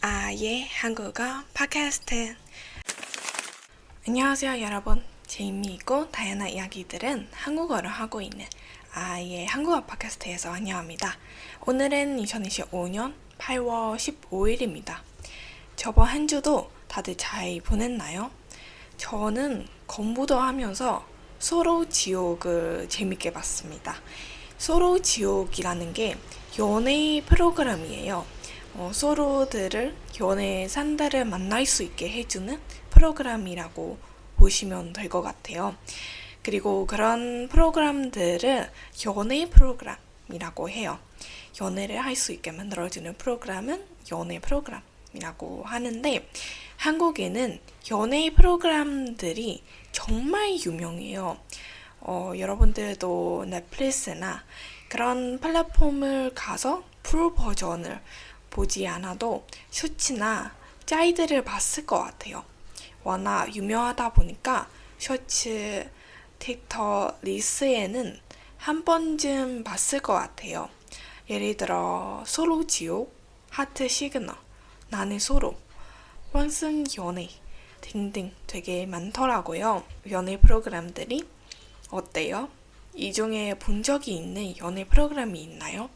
아예 한국어 팟캐스트. 안녕하세요 여러분. 재미있고 다양한 이야기들은 한국어로 하고 있는 아예 한국어 팟캐스트에서 안녕합니다. 오늘은 2025년 8월 15일입니다. 저번 한 주도 다들 잘 보냈나요? 저는 공부도 하면서 서로 지옥을 재밌게 봤습니다. 서로 지옥이라는 게 연애 프로그램이에요. 서로들을 연애 상대를 만날 수 있게 해주는 프로그램이라고 보시면 될 것 같아요. 그리고 그런 프로그램들을 연애 프로그램이라고 해요. 연애를 할 수 있게 만들어주는 프로그램은 연애 프로그램이라고 하는데 한국에는 연애 프로그램들이 정말 유명해요. 여러분들도 넷플릭스나 그런 플랫폼을 가서 풀 버전을 보지 않아도 쇼츠나 짤들을 봤을 것 같아요. 워낙 유명하다 보니까 쇼츠, 틱톡, 릴스에는 한 번쯤 봤을 것 같아요. 예를 들어 서로 지옥, 하트 시그널, 나는 서로, 환승 연애 등등 되게 많더라고요. 연애 프로그램들이 어때요? 이 중에 본 적이 있는 연애 프로그램이 있나요?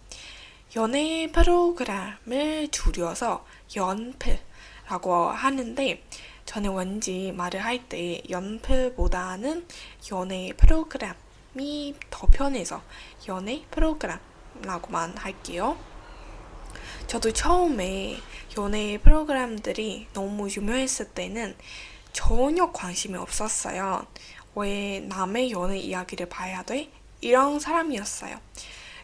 연애 프로그램을 줄여서 연프라고 하는데 저는 왠지 말을 할 때 연프보다는 연애 프로그램이 더 편해서 연애 프로그램이라고만 할게요. 저도 처음에 연애 프로그램들이 너무 유명했을 때는 전혀 관심이 없었어요. 왜 남의 연애 이야기를 봐야 돼? 이런 사람이었어요.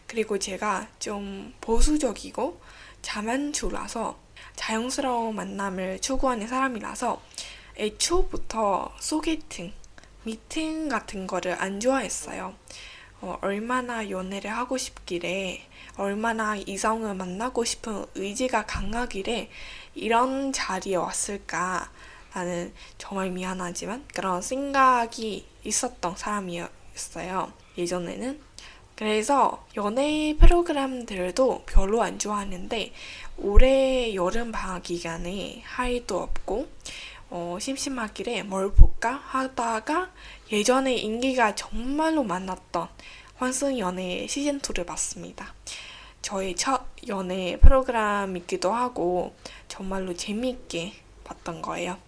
그리고 제가 좀 보수적이고 자만추라서 자연스러운 만남을 추구하는 사람이라서 애초부터 소개팅, 미팅 같은 거를 안 좋아했어요. 얼마나 연애를 하고 싶길래, 얼마나 이성을 만나고 싶은 의지가 강하길래 이런 자리에 왔을까 라는 정말 미안하지만 그런 생각이 있었던 사람이었어요. 예전에는. 그래서 연애 프로그램들도 별로 안 좋아하는데 올해 여름 방학 기간에 할 일도 없고 심심하길래 뭘 볼까 하다가 예전에 인기가 정말로 많았던 환승 연애 시즌2를 봤습니다. 저의 첫 연애 프로그램이기도 하고 정말로 재미있게 봤던 거예요.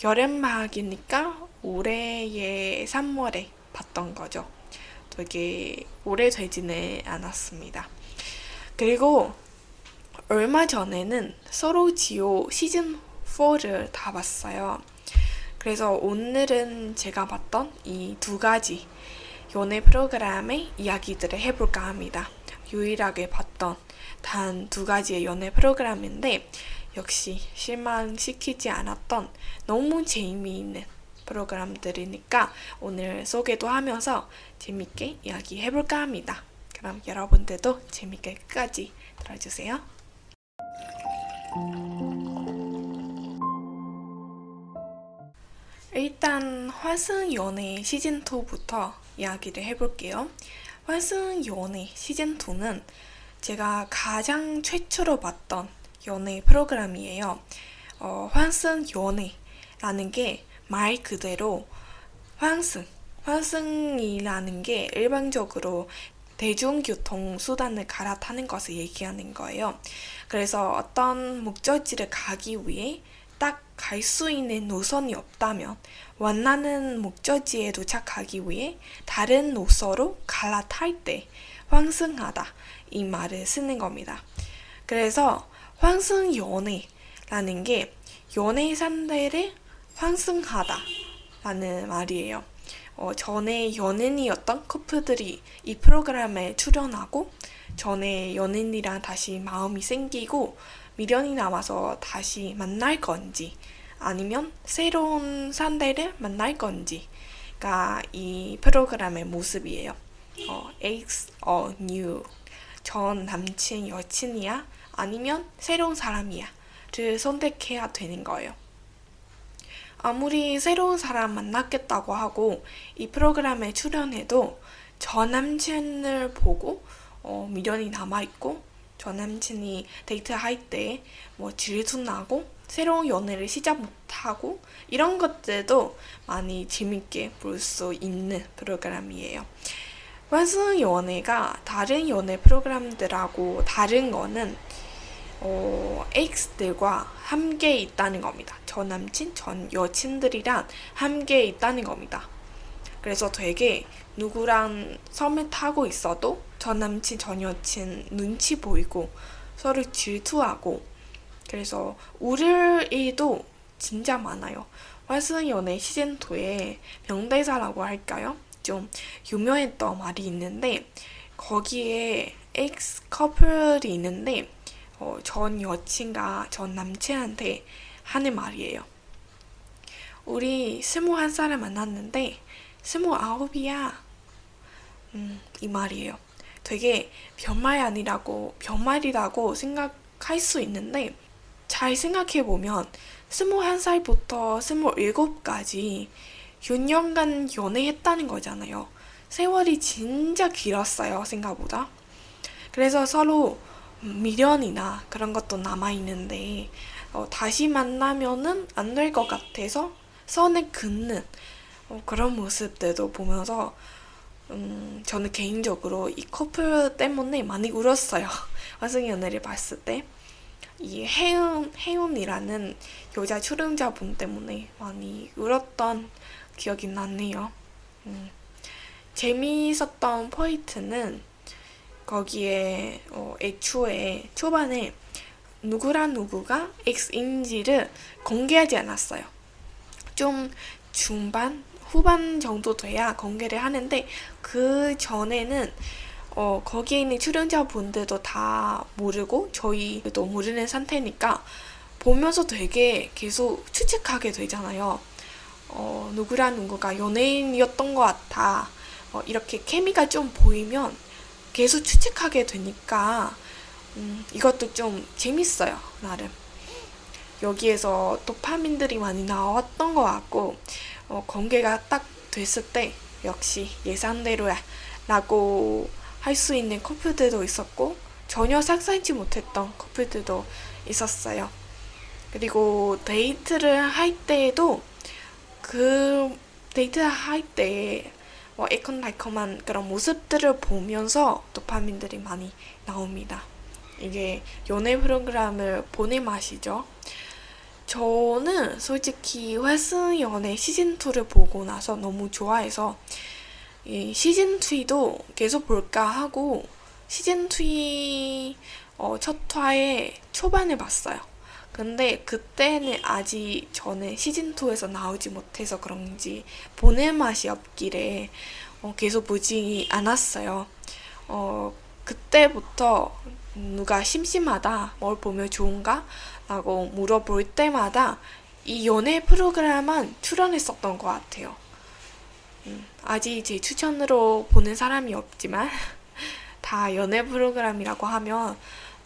여름 방학이니까 올해의 3월에 봤던 거죠. 되게 오래되지는 않았습니다. 그리고 얼마 전에는 서로 지옥 시즌 4를 다 봤어요. 그래서 오늘은 제가 봤던 이 두 가지 연애 프로그램의 이야기들을 해볼까 합니다. 유일하게 봤던 단 두 가지의 연애 프로그램인데 역시 실망시키지 않았던 너무 재미있는 프로그램들이니까 오늘 소개도 하면서 재밌게 이야기해볼까 합니다. 그럼 여러분들도 재밌게 끝까지 들어주세요. 일단 환승 연애 시즌2부터 이야기를 해볼게요. 환승 연애 시즌2는 제가 가장 최초로 봤던 연애 프로그램이에요. 환승 연애라는 게 말 그대로 환승이라는 게 일반적으로 대중교통 수단을 갈아타는 것을 얘기하는 거예요. 그래서 어떤 목적지를 가기 위해 딱 갈 수 있는 노선이 없다면 원하는 목적지에 도착하기 위해 다른 노선으로 갈아탈 때 환승하다 이 말을 쓰는 겁니다. 그래서 환승 연애라는 게 연애 상대를 환승하다 라는 말이에요. 전에 연인이었던 커플들이 이 프로그램에 출연하고 전에 연인이랑 다시 마음이 생기고 미련이 남아서 다시 만날 건지 아니면 새로운 상대를 만날 건지가 이 프로그램의 모습이에요. X or new 전 남친 여친이야 아니면 새로운 사람이야 를 선택해야 되는 거예요. 아무리 새로운 사람 만났겠다고 하고 이 프로그램에 출연해도 전 남친을 보고 미련이 남아있고 전 남친이 데이트할 때 뭐 질투나고 새로운 연애를 시작 못하고 이런 것들도 많이 재밌게 볼 수 있는 프로그램이에요. 환승 연애가 다른 연애 프로그램들하고 다른 거는 X들과 함께 있다는 겁니다. 전 남친, 전 여친들이랑 함께 있다는 겁니다. 그래서 되게 누구랑 썸을 타고 있어도 전 남친, 전 여친 눈치 보이고 서로 질투하고 그래서 울을 일도 진짜 많아요. 환승 연애 시즌2에 명대사라고 할까요? 좀 유명했던 말이 있는데 거기에 X 커플이 있는데 전 여친과 전 남친한테 하는 말이에요. 우리 21살을 만났는데 29이야. 이 말이에요. 되게 변말이라고 생각할 수 있는데 잘 생각해보면 21살부터 27까지 6년간 연애했다는 거잖아요. 세월이 진짜 길었어요, 생각보다. 그래서 서로 미련이나 그런 것도 남아있는데 다시 만나면은 안 될 것 같아서 선을 긋는 그런 모습들도 보면서 저는 개인적으로 이 커플 때문에 많이 울었어요. 화승 연애를 봤을 때. 이 혜운이라는 여자 출연자분 때문에 많이 울었던 기억이 나네요. 재미있었던 포인트는 거기에 애초에 초반에 누구랑 누구가 X인지를 공개하지 않았어요. 좀 중반, 후반 정도 돼야 공개를 하는데 그 전에는 거기에 있는 출연자분들도 다 모르고 저희도 모르는 상태니까 보면서 되게 계속 추측하게 되잖아요. 누구랑 누구가 연예인이었던 것 같아. 이렇게 케미가 좀 보이면 계속 추측하게 되니까 이것도 좀 재밌어요, 나름. 여기에서 도파민들이 많이 나왔던 것 같고 공개가 딱 됐을 때 역시 예상대로야 라고 할 수 있는 커플들도 있었고 전혀 상상치 못했던 커플들도 있었어요. 그리고 데이트를 할 때에도 그 데이트를 할 때 에컨달콤한 그런 모습들을 보면서 도파민들이 많이 나옵니다. 이게 연애 프로그램을 보는 맛이죠. 저는 솔직히 화승 연애 시즌2를 보고 나서 너무 좋아해서 이 시즌2도 계속 볼까 하고 시즌2 첫 화에 초반에 봤어요. 근데 그때는 아직 저는 시즌2에서 나오지 못해서 그런지 보는 맛이 없길래 계속 보지 않았어요. 그때부터 누가 심심하다, 뭘 보면 좋은가? 라고 물어볼 때마다 이 연애 프로그램만 출연했었던 것 같아요. 아직 제 추천으로 보는 사람이 없지만 다 연애 프로그램이라고 하면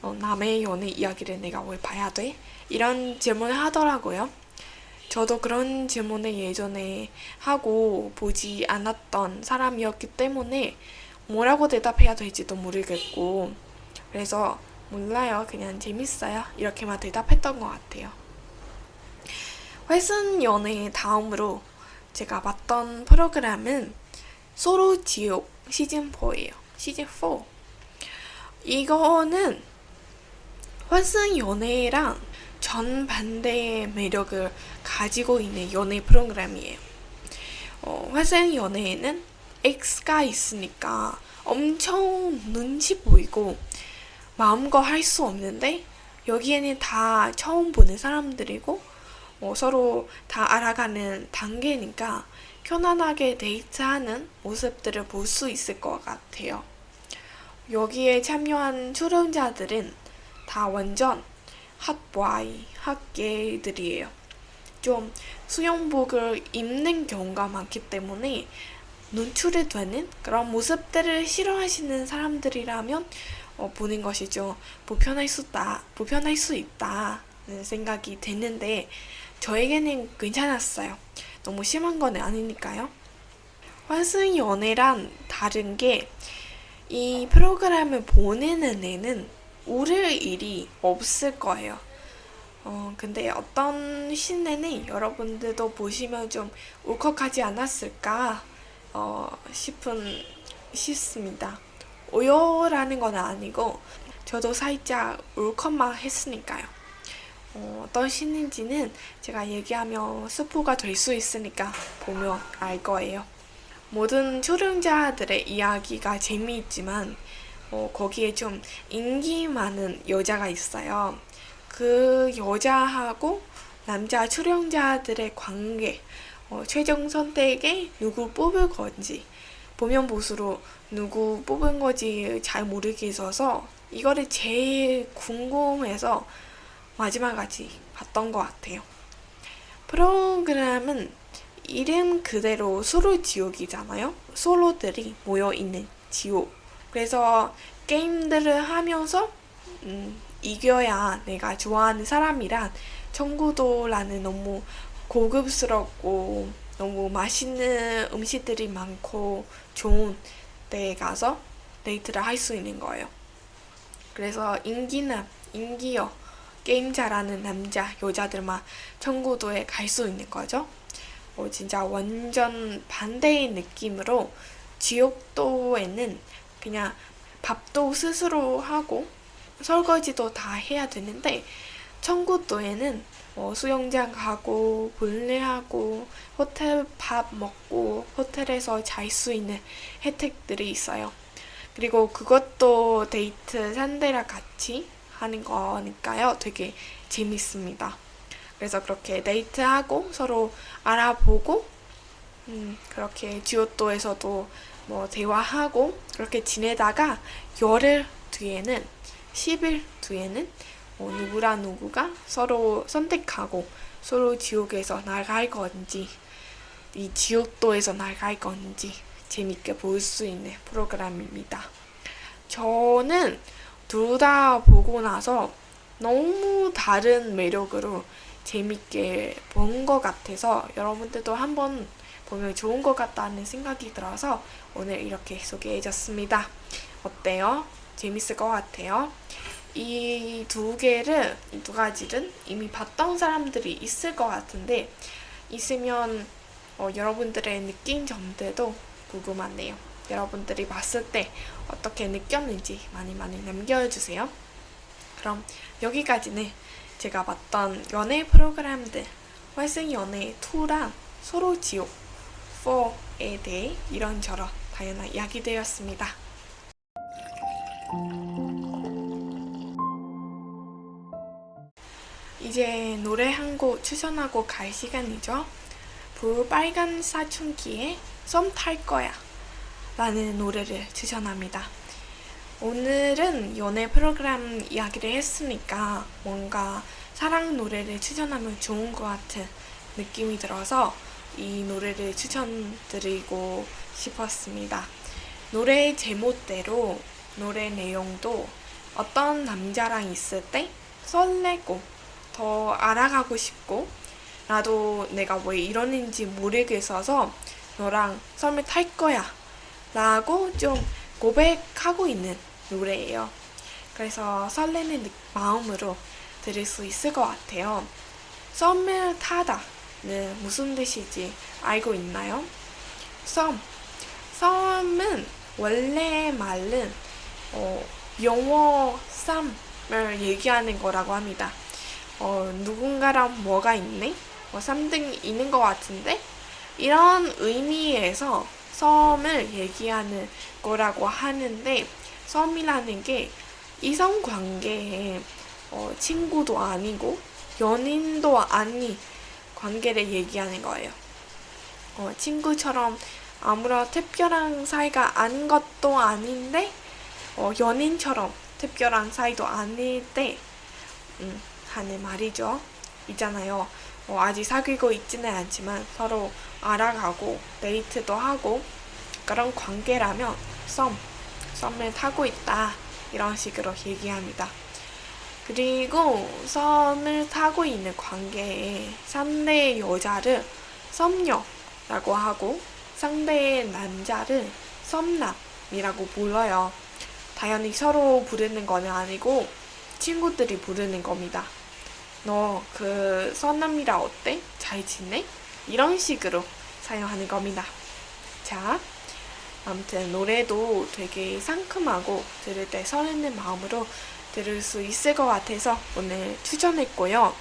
남의 연애 이야기를 내가 왜 봐야 돼? 이런 질문을 하더라고요. 저도 그런 질문을 예전에 하고 보지 않았던 사람이었기 때문에 뭐라고 대답해야 될지도 모르겠고 그래서 몰라요. 그냥 재밌어요. 이렇게만 대답했던 것 같아요. 회슨 연애 다음으로 제가 봤던 프로그램은 소로 지옥 시즌4예요. 시즌4. 이거는 회슨 연애랑 전반대의 매력을 가지고 있는 연애 프로그램이에요. 회슨 연애에는 X가 있으니까 엄청 눈치 보이고 마음껏 할 수 없는데 여기에는 다 처음 보는 사람들이고 서로 다 알아가는 단계니까 편안하게 데이트하는 모습들을 볼 수 있을 것 같아요. 여기에 참여한 출연자들은 다 완전 핫보이, 핫게이들이에요. 좀 수영복을 입는 경우가 많기 때문에 노출이 되는 그런 모습들을 싫어하시는 사람들이라면 보는 것이 좀 불편할 수 있다는 생각이 드는데 저에게는 괜찮았어요. 너무 심한 건 아니니까요. 환승 연애랑 다른 게 이 프로그램을 보내는 애는 울을 일이 없을 거예요. 근데 어떤 씬에는 여러분들도 보시면 좀 울컥하지 않았을까 싶습니다. 오열하는 건 아니고 저도 살짝 울컥만 했으니까요. 어떤 씬인지는 제가 얘기하면 스포가 될 수 있으니까 보면 알 거예요. 모든 초령자들의 이야기가 재미있지만 거기에 좀 인기 많은 여자가 있어요. 그 여자하고 남자 초령자들의 관계, 최종 선택에 누구 뽑을 건지 보면 볼수록 누구 뽑은 건지 잘 모르겠어서 이거를 제일 궁금해서 마지막까지 봤던 것 같아요. 프로그램은 이름 그대로 소로 지옥이잖아요. 소로들이 모여있는 지옥. 그래서 게임들을 하면서 이겨야 내가 좋아하는 사람이란 청구도라는 너무 고급스럽고 너무 맛있는 음식들이 많고 좋은 데에 가서 데이트를 할 수 있는 거예요. 그래서 인기여 게임 잘하는 남자, 여자들만 청구도에 갈 수 있는 거죠. 진짜 완전 반대의 느낌으로 지옥도에는 그냥 밥도 스스로 하고 설거지도 다 해야 되는데 청구도에는 수영장 가고 볼일하고 호텔 밥 먹고 호텔에서 잘 수 있는 혜택들이 있어요. 그리고 그것도 데이트 상대랑 같이 하는 거니까요. 되게 재밌습니다. 그래서 그렇게 데이트하고 서로 알아보고 그렇게 지오또에서도 뭐 대화하고 그렇게 지내다가 열흘 뒤에는 10일 뒤에는 누구랑 누구가 서로 선택하고 서로 지옥에서 나갈 건지 이 지옥도에서 나갈 건지 재밌게 볼 수 있는 프로그램입니다. 저는 둘 다 보고 나서 너무 다른 매력으로 재밌게 본 것 같아서 여러분들도 한번 보면 좋은 것 같다는 생각이 들어서 오늘 이렇게 소개해줬습니다. 어때요? 재밌을 것 같아요? 이 두 가지를 이미 봤던 사람들이 있을 것 같은데 있으면 여러분들의 느낀 점들도 궁금하네요. 여러분들이 봤을 때 어떻게 느꼈는지 많이 남겨주세요. 그럼 여기까지는 제가 봤던 연애 프로그램들 화승연애2랑 소로지옥 4에 대해 이런저런 다양한 이야기되었습니다. 이제 노래 한 곡 추천하고 갈 시간이죠. 불빨간 사춘기에 썸 탈 거야 라는 노래를 추천합니다. 오늘은 연애 프로그램 이야기를 했으니까 뭔가 사랑 노래를 추천하면 좋은 것 같은 느낌이 들어서 이 노래를 추천드리고 싶었습니다. 노래 제목대로 노래 내용도 어떤 남자랑 있을 때 설레고 더 알아가고 싶고 나도 내가 왜 이러는지 모르겠어서 너랑 썸을 탈 거야 라고 좀 고백하고 있는 노래예요. 그래서 설레는 마음으로 들을 수 있을 것 같아요. 썸을 타다는 무슨 뜻인지 알고 있나요? 썸은 원래 말은 영어 썸을 얘기하는 거라고 합니다. 누군가랑 뭐가 있네? 썸ething 있는 것 같은데? 이런 의미에서 썸을 얘기하는 거라고 하는데 썸이라는 게 이성관계에 친구도 아니고 연인도 아닌 관계를 얘기하는 거예요. 친구처럼 아무런 특별한 사이가 아닌 것도 아닌데 연인처럼 특별한 사이도 아닐 때 하는 말이죠. 있잖아요. 아직 사귀고 있지는 않지만 서로 알아가고 데이트도 하고 그런 관계라면 썸을 타고 있다 이런 식으로 얘기합니다. 그리고 썸을 타고 있는 관계에 상대의 여자를 썸녀라고 하고 상대의 남자를 썸남이라고 불러요. 당연히 서로 부르는 거는 아니고 친구들이 부르는 겁니다. 너 그 선남이라 어때? 잘 지내? 이런 식으로 사용하는 겁니다. 자, 아무튼 노래도 되게 상큼하고 들을 때 설레는 마음으로 들을 수 있을 것 같아서 오늘 추천했고요.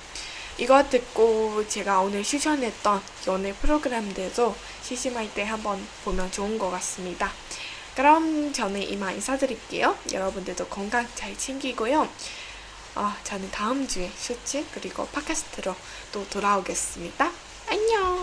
이거 듣고 제가 오늘 추천했던 연애 프로그램들도 심심할 때 한번 보면 좋은 것 같습니다. 그럼 저는 이만 인사드릴게요. 여러분들도 건강 잘 챙기고요. 저는 다음 주에 쇼츠 그리고 팟캐스트로 또 돌아오겠습니다. 안녕!